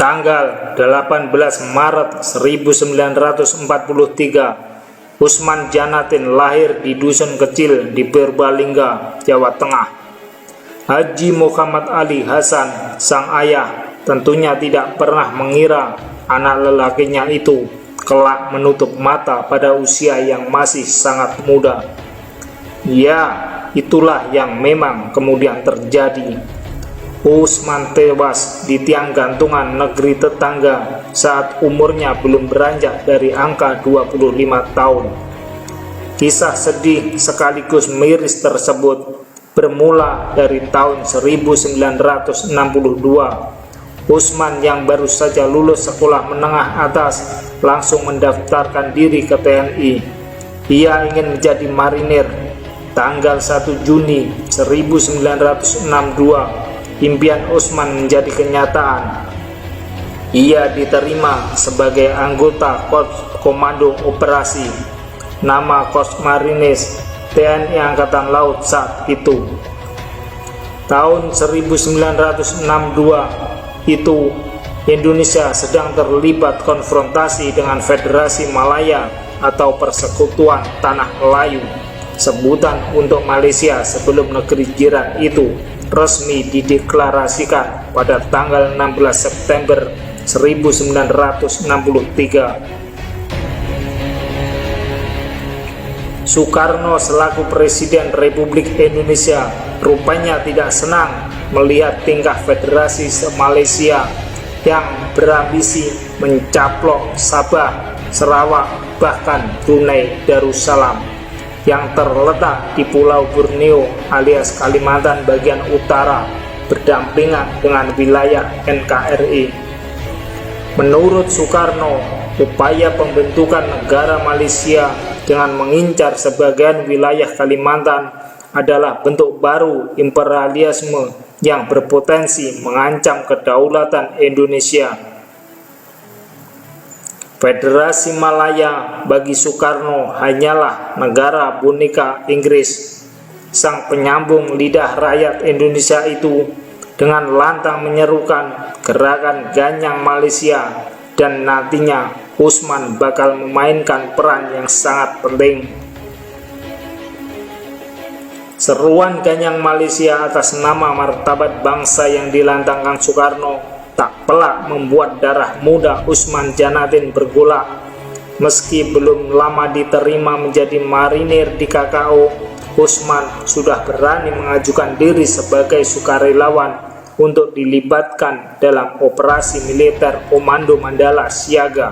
Tanggal 18 Maret 1943, Usman Janatin lahir di dusun kecil di Purbalingga, Jawa Tengah. Haji Muhammad Ali Hasan, sang ayah, tentunya tidak pernah mengira anak lelakinya itu kelak menutup mata pada usia yang masih sangat muda. Ya, itulah yang memang kemudian terjadi. Usman tewas di tiang gantungan negeri tetangga saat umurnya belum beranjak dari angka 25 tahun. Kisah sedih sekaligus miris tersebut bermula dari tahun 1962. Usman yang baru saja lulus sekolah menengah atas langsung mendaftarkan diri ke TNI. Ia ingin menjadi marinir. Tanggal 1 Juni 1962, impian Usman menjadi kenyataan. Ia diterima sebagai anggota Korps Komando Operasi, nama Korps Marinir TNI Angkatan Laut saat itu. Tahun 1962 itu Indonesia sedang terlibat konfrontasi dengan Federasi Malaya atau Persekutuan Tanah Melayu, sebutan untuk Malaysia sebelum negeri jiran itu resmi dideklarasikan pada tanggal 16 September 1945. Soekarno selaku Presiden Republik Indonesia rupanya tidak senang melihat tingkah Federasi Malaysia yang berambisi mencaplok Sabah, Sarawak, bahkan Brunei Darussalam yang terletak di Pulau Borneo alias Kalimantan bagian utara berdampingan dengan wilayah NKRI. Menurut Soekarno, upaya pembentukan negara Malaysia dengan mengincar sebagian wilayah Kalimantan adalah bentuk baru imperialisme yang berpotensi mengancam kedaulatan Indonesia. Federasi Malaya bagi Soekarno hanyalah negara boneka Inggris. Sang penyambung lidah rakyat Indonesia itu dengan lantang menyerukan gerakan Ganyang Malaysia, dan nantinya Usman bakal memainkan peran yang sangat penting. Seruan Ganyang Malaysia atas nama martabat bangsa yang dilantangkan Soekarno tak pelak membuat darah muda Usman Janatin bergolak. Meski belum lama diterima menjadi marinir di KKO, Usman sudah berani mengajukan diri sebagai sukarelawan untuk dilibatkan dalam operasi militer Komando Mandala Siaga.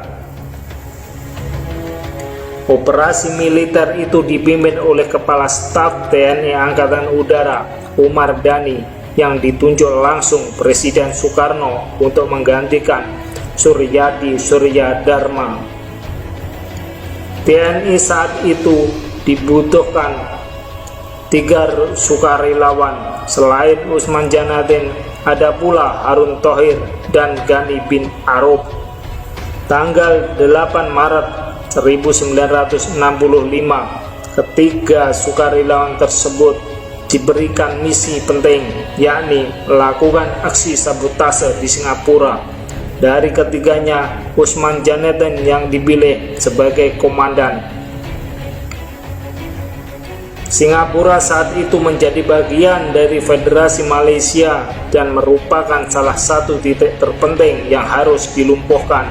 Operasi militer itu dipimpin oleh Kepala Staf TNI Angkatan Udara Umar Dhani yang ditunjuk langsung Presiden Soekarno untuk menggantikan Suryadi Suryadharma. TNI saat itu dibutuhkan 3 sukarelawan. Selain Usman Janatin, ada pula Harun Thohir dan Ghani bin Arub. Tanggal 8 Maret 1965, ketiga sukarelawan tersebut diberikan misi penting, yakni melakukan aksi sabotase di Singapura. Dari ketiganya, Usman Janatin yang dipilih sebagai komandan. Singapura saat itu menjadi bagian dari Federasi Malaysia dan merupakan salah satu titik terpenting yang harus dilumpuhkan.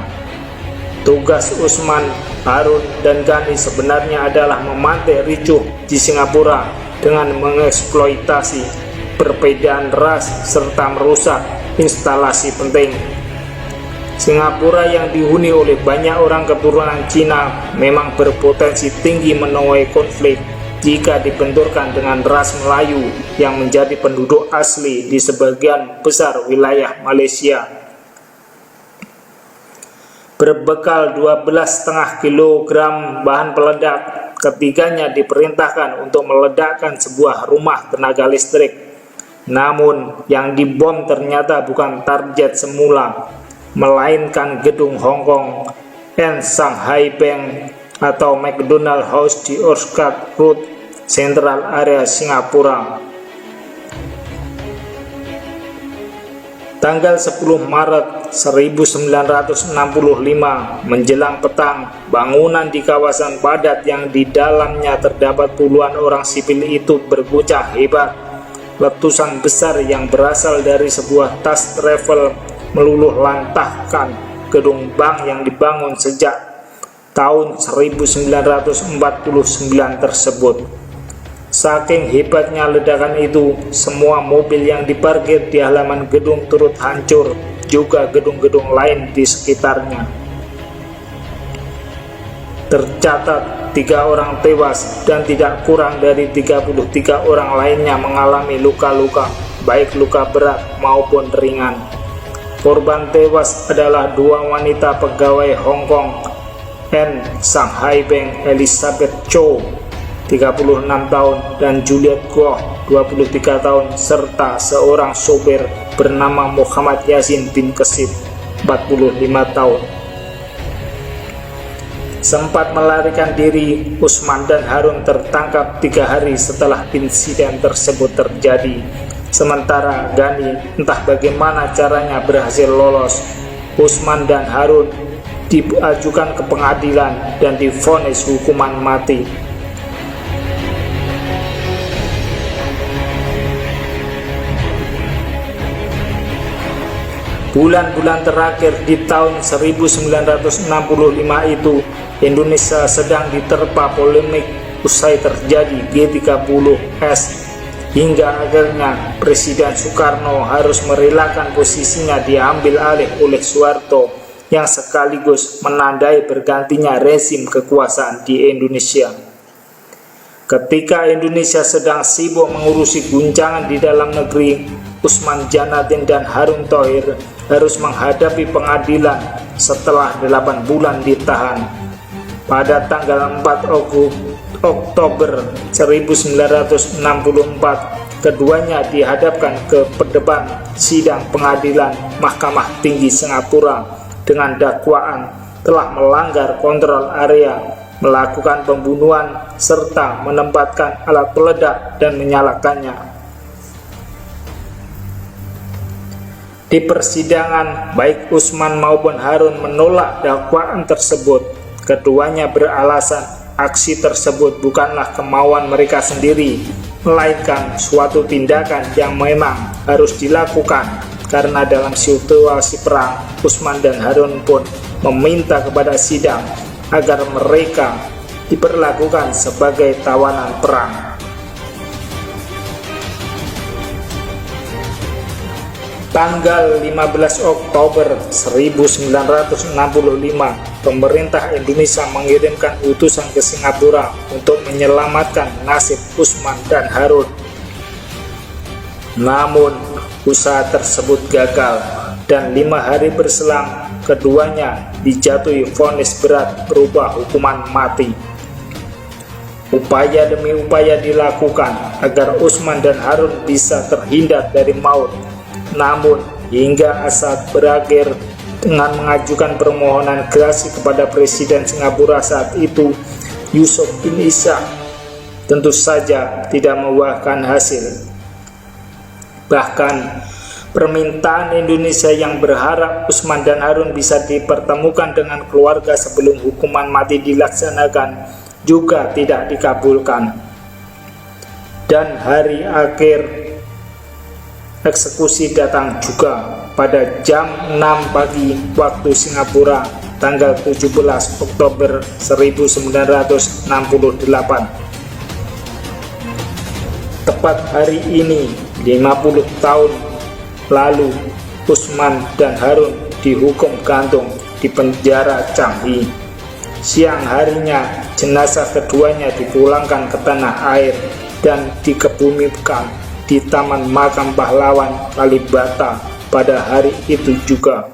Tugas Usman, Harun, dan Ghani sebenarnya adalah memantik ricuh di Singapura dengan mengeksploitasi perbedaan ras serta merusak instalasi penting. Singapura yang dihuni oleh banyak orang keturunan Cina memang berpotensi tinggi menuai konflik jika dibenturkan dengan ras Melayu yang menjadi penduduk asli di sebagian besar wilayah Malaysia. Berbekal 12,5 kg bahan peledak, ketiganya diperintahkan untuk meledakkan sebuah rumah tenaga listrik. Namun yang dibom ternyata bukan target semula, melainkan gedung Hong Kong and Shanghai Bank atau McDonald House di Orchard Road, Central Area Singapura. Tanggal 10 Maret 1965 menjelang petang, bangunan di kawasan padat yang di dalamnya terdapat puluhan orang sipil itu berguncang hebat. Letusan besar yang berasal dari sebuah tas travel meluluh lantahkan gedung bank yang dibangun sejak tahun 1949 tersebut. Saking hebatnya ledakan itu, semua mobil yang diparkir di halaman gedung turut hancur, juga gedung-gedung lain di sekitarnya. Tercatat 3 orang tewas dan tidak kurang dari 33 orang lainnya mengalami luka-luka, baik luka berat maupun ringan. Korban tewas adalah 2 wanita pegawai Hong Kong, N. Shanghai Bank Elizabeth Chow 36 tahun dan Juliet Guo 23 tahun serta seorang sopir bernama Muhammad Yasin bin Kesit 45 tahun. Sempat melarikan diri, Usman dan Harun tertangkap 3 hari setelah insiden tersebut terjadi. Sementara Ghani entah bagaimana caranya berhasil lolos. Usman dan Harun diajukan ke pengadilan dan divonis hukuman mati. Bulan-bulan terakhir di tahun 1965 itu, Indonesia sedang diterpa polemik usai terjadi G30S, hingga akhirnya Presiden Soekarno harus merelakan posisinya diambil alih oleh Soeharto yang sekaligus menandai bergantinya rezim kekuasaan di Indonesia. Ketika Indonesia sedang sibuk mengurusi guncangan di dalam negeri, Usman Janatin dan Harun Thohir harus menghadapi pengadilan setelah 8 bulan ditahan. Pada tanggal 4 Oktober 1964, keduanya dihadapkan ke depan sidang pengadilan Mahkamah Tinggi Singapura dengan dakwaan telah melanggar kontrol area, melakukan pembunuhan, serta menempatkan alat peledak dan menyalakannya. Di persidangan, baik Usman maupun Harun menolak dakwaan tersebut. Keduanya beralasan aksi tersebut bukanlah kemauan mereka sendiri, melainkan suatu tindakan yang memang harus dilakukan karena dalam situasi perang, Usman dan Harun pun meminta kepada sidang agar mereka diperlakukan sebagai tawanan perang. Tanggal 15 Oktober 1965, pemerintah Indonesia mengirimkan utusan ke Singapura untuk menyelamatkan nasib Usman dan Harun. Namun, usaha tersebut gagal dan 5 hari berselang, keduanya dijatuhi vonis berat berupa hukuman mati. Upaya demi upaya dilakukan agar Usman dan Harun bisa terhindar dari maut. Namun, hingga Asad berakhir dengan mengajukan permohonan gerasi kepada Presiden Singapura saat itu, Yusof bin Ishak, tentu saja tidak membuahkan hasil. Bahkan, permintaan Indonesia yang berharap Usman dan Harun bisa dipertemukan dengan keluarga sebelum hukuman mati dilaksanakan juga tidak dikabulkan. Dan hari akhir eksekusi datang juga pada jam 6 pagi waktu Singapura, tanggal 17 Oktober 1968. Tepat hari ini, 50 tahun lalu, Usman dan Harun dihukum gantung di penjara Changi. Siang harinya, jenazah keduanya dipulangkan ke tanah air dan dikebumikan di Taman Makam Pahlawan Kalibata pada hari itu juga.